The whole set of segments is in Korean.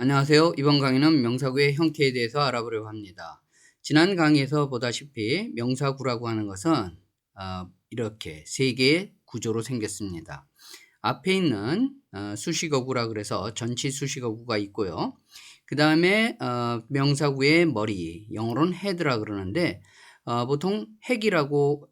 안녕하세요. 이번 강의는 명사구의 형태에 대해서 알아보려고 합니다. 지난 강의에서 보다시피 명사구라고 하는 것은 이렇게 세 개의 구조로 생겼습니다. 앞에 있는 수식어구라 그래서 전치 수식어구가 있고요. 그 다음에 명사구의 머리, 영어로는 헤드라 그러는데 보통 핵이라고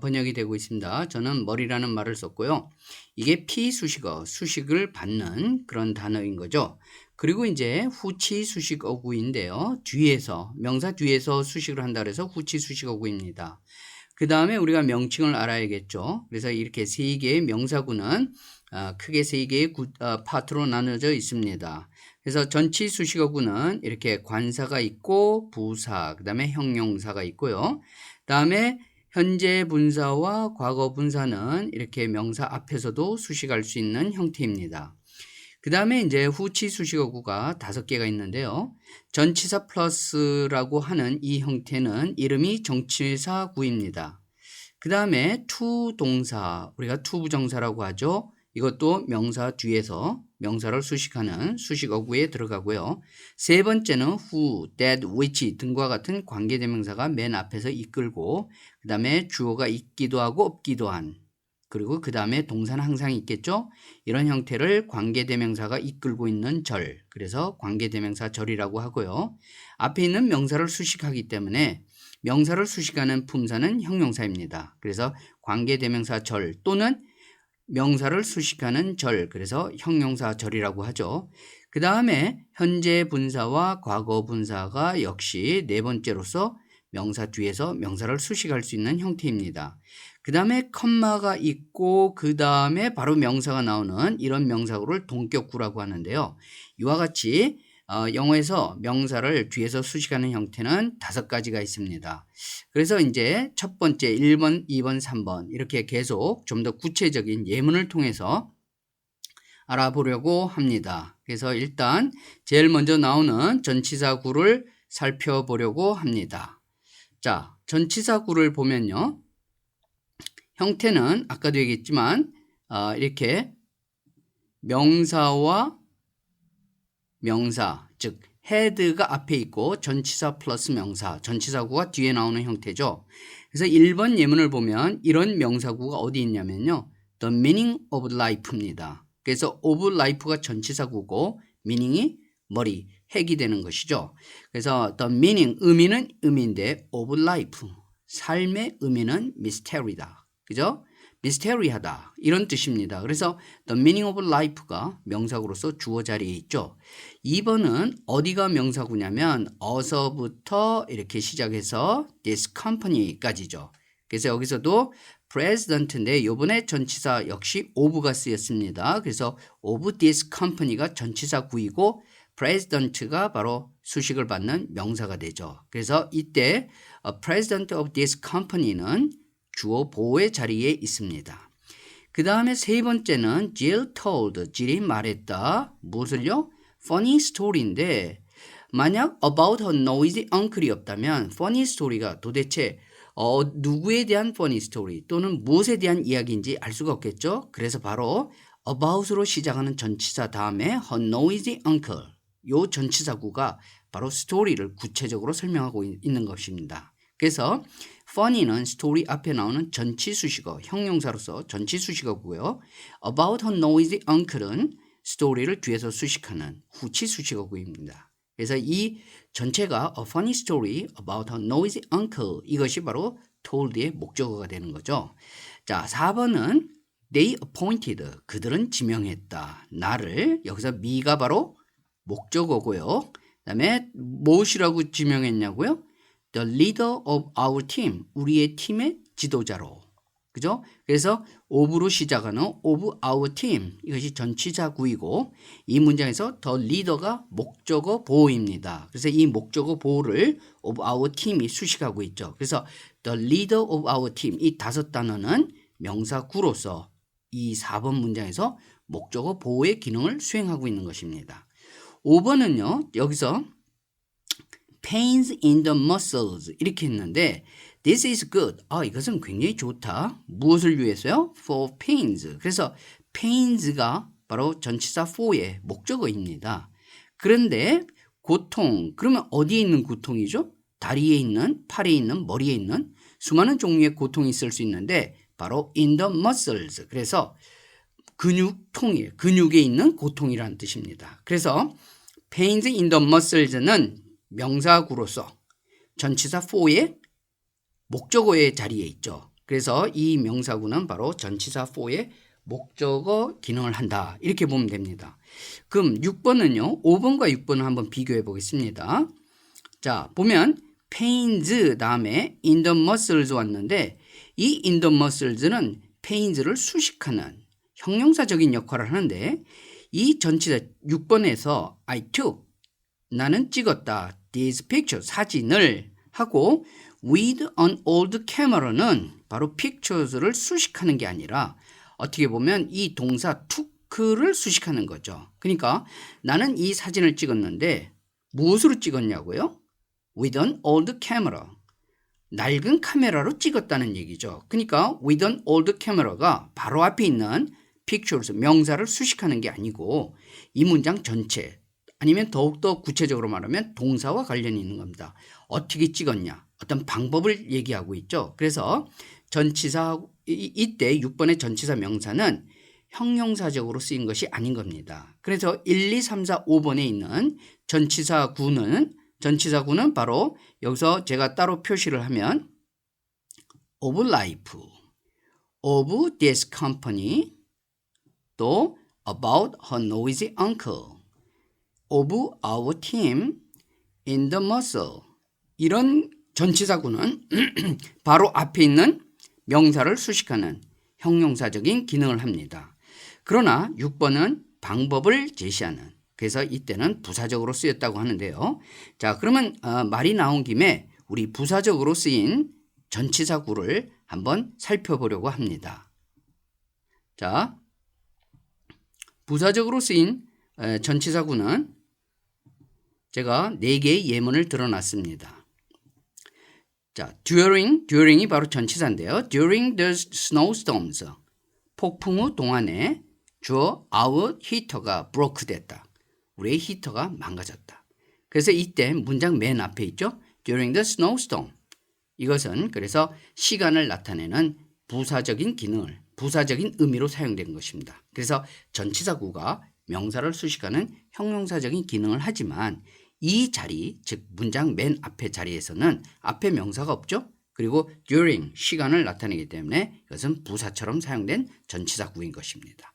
번역이 되고 있습니다. 저는 머리라는 말을 썼고요. 이게 피수식어, 수식을 받는 그런 단어인 거죠. 그리고 이제 후치 수식어구인데요. 뒤에서, 명사 뒤에서 수식을 한다 그래서 후치 수식어구입니다. 그 다음에 우리가 명칭을 알아야겠죠. 그래서 이렇게 세 개의 명사구는 크게 세 개의 파트로 나눠져 있습니다. 그래서 전치 수식어구는 이렇게 관사가 있고 부사, 그 다음에 형용사가 있고요. 그 다음에 현재 분사와 과거 분사는 이렇게 명사 앞에서도 수식할 수 있는 형태입니다. 그 다음에 이제 후치 수식어구가 5개가 있는데요. 전치사 플러스라고 하는 이 형태는 이름이 정치사구입니다. 그 다음에 투 동사, 우리가 투 부정사라고 하죠. 이것도 명사 뒤에서 명사를 수식하는 수식어구에 들어가고요. 세 번째는 who, that, which 등과 같은 관계대명사가 맨 앞에서 이끌고 그 다음에 주어가 있기도 하고 없기도 한, 그리고 그 다음에 동사는 항상 있겠죠. 이런 형태를 관계대명사가 이끌고 있는 절, 그래서 관계대명사 절이라고 하고요. 앞에 있는 명사를 수식하기 때문에 명사를 수식하는 품사는 형용사입니다. 그래서 관계대명사 절 또는 명사를 수식하는 절, 그래서 형용사 절이라고 하죠. 그 다음에 현재 분사와 과거 분사가 역시 네 번째로서 명사 뒤에서 명사를 수식할 수 있는 형태입니다. 그 다음에 컴마가 있고 그 다음에 바로 명사가 나오는 이런 명사구를 동격구라고 하는데요. 이와 같이 영어에서 명사를 뒤에서 수식하는 형태는 5가지가 있습니다. 그래서 이제 첫 번째 1번, 2번, 3번 이렇게 계속 좀 더 구체적인 예문을 통해서 알아보려고 합니다. 그래서 일단 제일 먼저 나오는 전치사구를 살펴보려고 합니다. 자, 전치사구를 보면요. 형태는 아까도 얘기했지만 이렇게 명사와 명사, 즉 헤드가 앞에 있고 전치사 플러스 명사, 전치사구가 뒤에 나오는 형태죠. 그래서 1번 예문을 보면 이런 명사구가 어디 있냐면요. The meaning of life입니다. 그래서 of life가 전치사구고 meaning이 머리, 핵이 되는 것이죠. 그래서 the meaning, 의미는 의미인데 of life, 삶의 의미는 mystery다. 그죠? 미스테리하다 이런 뜻입니다. 그래서 the meaning of life가 명사구로서 주어 자리에 있죠. 2번은 어디가 명사구냐면 어서부터 이렇게 시작해서 this company까지죠. 그래서 여기서도 president인데 이번에 전치사 역시 of가 쓰였습니다. 그래서 of this company가 전치사구이고 president가 바로 수식을 받는 명사가 되죠. 그래서 이때 president of this company는 주어 보호의 자리에 있습니다. 그 다음에 세 번째는 Jill told, Jill이 말했다. 무엇을요? Funny story인데 만약 about her noisy uncle이 없다면 funny story가 도대체 누구에 대한 funny story 또는 무엇에 대한 이야기인지 알 수가 없겠죠. 그래서 바로 about으로 시작하는 전치사 다음에 her noisy uncle, 요 전치사구가 바로 스토리를 구체적으로 설명하고 있는 것입니다. 그래서 funny는 스토리 앞에 나오는 전치 수식어, 형용사로서 전치 수식어고요. about her noisy uncle은 스토리를 뒤에서 수식하는 후치 수식어구입니다. 그래서 이 전체가 a funny story about her noisy uncle, 이것이 바로 told의 목적어가 되는 거죠. 자, 4번은 they appointed, 그들은 지명했다. 나를, 여기서 me가 바로 목적어고요. 그 다음에 무엇이라고 지명했냐고요? The leader of our team, 우리의 팀의 지도자로. 그죠? 그래서 of로 시작하는 of our team, 이것이 전치사구이고 이 문장에서 the leader가 목적어 보호입니다. 그래서 이 목적어 보호를 of our team이 수식하고 있죠. 그래서 the leader of our team, 이 5단어는 명사구로서 이 4번 문장에서 목적어 보호의 기능을 수행하고 있는 것입니다. 5번은요. 여기서 pains in the muscles 이렇게 했는데 this is good. 이것은 굉장히 좋다. 무엇을 위해서요? for pains. 그래서 pains가 바로 전치사 for의 목적어입니다. 그런데 고통, 그러면 어디에 있는 고통이죠? 다리에 있는, 팔에 있는, 머리에 있는 수많은 종류의 고통이 있을 수 있는데 바로 in the muscles. 그래서 근육통이에요. 근육에 있는 고통이라는 뜻입니다. 그래서 pains in the muscles는 명사구로서 전치사 for의 목적어의 자리에 있죠. 그래서 이 명사구는 바로 전치사 for의 목적어 기능을 한다. 이렇게 보면 됩니다. 그럼 6번은요. 5번과 6번을 한번 비교해 보겠습니다. 자, 보면 pains 다음에 in the muscles 왔는데 이 in the muscles는 pains를 수식하는 형용사적인 역할을 하는데 이 전치사 6번에서 I took 나는 찍었다. These pictures 사진을 하고 with an old camera는 바로 pictures를 수식하는 게 아니라 어떻게 보면 이 동사 took를 수식하는 거죠. 그러니까 나는 이 사진을 찍었는데 무엇으로 찍었냐고요? With an old camera. 낡은 카메라로 찍었다는 얘기죠. 그러니까 with an old camera가 바로 앞에 있는 pictures 명사를 수식하는 게 아니고 이 문장 전체 아니면 더욱더 구체적으로 말하면 동사와 관련이 있는 겁니다. 어떻게 찍었냐? 어떤 방법을 얘기하고 있죠. 그래서 전치사 이때 6번의 전치사 명사는 형용사적으로 쓰인 것이 아닌 겁니다. 그래서 1, 2, 3, 4, 5번에 있는 전치사구는 바로 여기서 제가 따로 표시를 하면 of life, of this company, 또 about her noisy uncle, of our team, in the muscle 이런 전치사구는 바로 앞에 있는 명사를 수식하는 형용사적인 기능을 합니다. 그러나 6번은 방법을 제시하는 그래서 이때는 부사적으로 쓰였다고 하는데요. 자, 그러면 말이 나온 김에 우리 부사적으로 쓰인 전치사구를 한번 살펴보려고 합니다. 자, 부사적으로 쓰인 전치사구는 제가 4개의 예문을 들어놨습니다. 자, during이 바로 전치사인데요. During the snowstorms, 폭풍 후 동안에 주어 our heater가 broke 됐다. 우리의 히터가 망가졌다. 그래서 이때 문장 맨 앞에 있죠. During the snowstorm. 이것은 그래서 시간을 나타내는 부사적인 기능을 부사적인 의미로 사용된 것입니다. 그래서 전치사구가 명사를 수식하는 형용사적인 기능을 하지만 이 자리, 즉 문장 맨 앞에 자리에서는 앞에 명사가 없죠. 그리고 during, 시간을 나타내기 때문에 이것은 부사처럼 사용된 전치사구인 것입니다.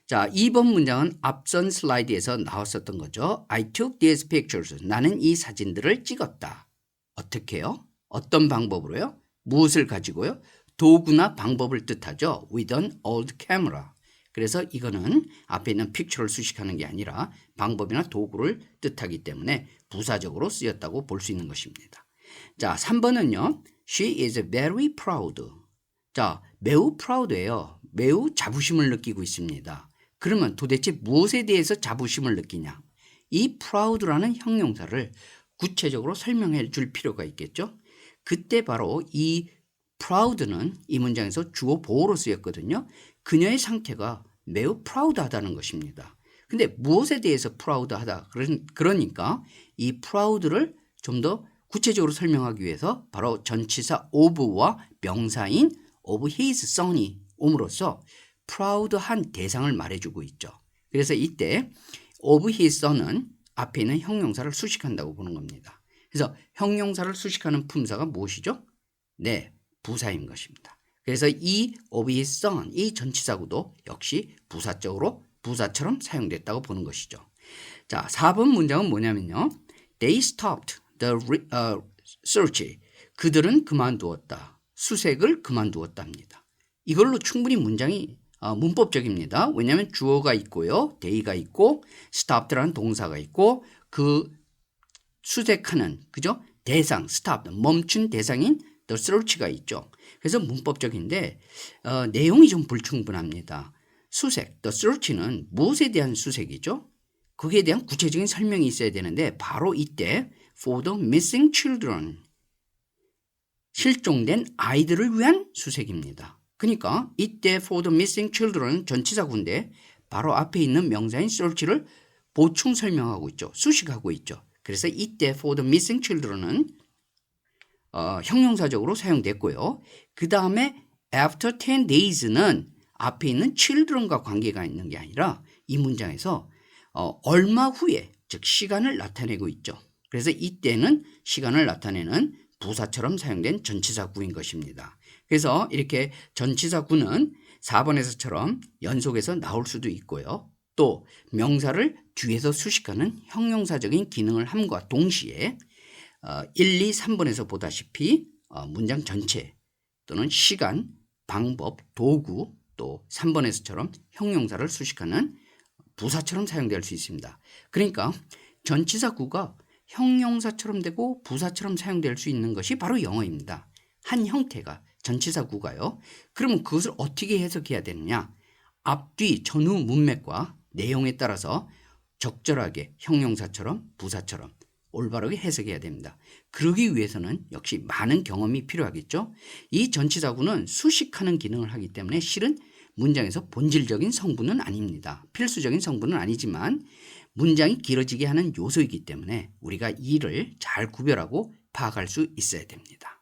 자, 2번 문장은 앞선 슬라이드에서 나왔었던 거죠. I took these pictures. 나는 이 사진들을 찍었다. 어떻게요? 어떤 방법으로요? 무엇을 가지고요? 도구나 방법을 뜻하죠. With an old camera. 그래서 이거는 앞에 있는 picture를 수식하는 게 아니라 방법이나 도구를 뜻하기 때문에 부사적으로 쓰였다고 볼 수 있는 것입니다. 자, 3번은요. She is very proud. 자, 매우 proud예요. 매우 자부심을 느끼고 있습니다. 그러면 도대체 무엇에 대해서 자부심을 느끼냐? 이 proud라는 형용사를 구체적으로 설명해 줄 필요가 있겠죠? 그때 바로 이 proud는 이 문장에서 주어 보호로 쓰였거든요. 그녀의 상태가 매우 proud하다는 것입니다. 근데 무엇에 대해서 proud하다? 그러니까 이 proud를 좀 더 구체적으로 설명하기 위해서 바로 전치사 of와 명사인 of his son이 옴으로써 proud한 대상을 말해주고 있죠. 그래서 이때 of his son은 앞에 있는 형용사를 수식한다고 보는 겁니다. 그래서 형용사를 수식하는 품사가 무엇이죠? 네, 부사인 것입니다. 그래서 이 of his son, 이 전치사구도 역시 부사처럼 사용됐다고 보는 것이죠. 자, 4번 문장은 뭐냐면요. They stopped the search. 그들은 그만두었다. 수색을 그만두었답니다. 이걸로 충분히 문장이 문법적입니다. 왜냐하면 주어가 있고요. they가 있고 stopped라는 동사가 있고 그 수색하는 그죠? 대상, stop, 멈춘 대상인 the search가 있죠. 그래서 문법적인데 내용이 좀 불충분합니다. 수색, the search는 무엇에 대한 수색이죠? 거기에 대한 구체적인 설명이 있어야 되는데 바로 이때 for the missing children, 실종된 아이들을 위한 수색입니다. 그러니까 이때 for the missing children 전치사구인데 바로 앞에 있는 명사인 search를 보충 설명하고 있죠. 수식하고 있죠. 그래서 이때 for the missing children은 형용사적으로 사용됐고요. 그 다음에 after 10 days는 앞에 있는 children과 관계가 있는 게 아니라 이 문장에서 얼마 후에, 즉 시간을 나타내고 있죠. 그래서 이때는 시간을 나타내는 부사처럼 사용된 전치사구인 것입니다. 그래서 이렇게 전치사구는 4번에서처럼 연속해서 나올 수도 있고요. 또 명사를 뒤에서 수식하는 형용사적인 기능을 함과 동시에 1, 2, 3번에서 보다시피 문장 전체 또는 시간, 방법, 도구, 또 3번에서처럼 형용사를 수식하는 부사처럼 사용될 수 있습니다. 그러니까 전치사구가 형용사처럼 되고 부사처럼 사용될 수 있는 것이 바로 영어입니다. 한 형태가 전치사구가요. 그러면 그것을 어떻게 해석해야 되느냐? 앞뒤 전후 문맥과 내용에 따라서 적절하게 형용사처럼 부사처럼 올바르게 해석해야 됩니다. 그러기 위해서는 역시 많은 경험이 필요하겠죠. 이 전치사구는 수식하는 기능을 하기 때문에 실은 문장에서 본질적인 성분은 아닙니다. 필수적인 성분은 아니지만 문장이 길어지게 하는 요소이기 때문에 우리가 이를 잘 구별하고 파악할 수 있어야 됩니다.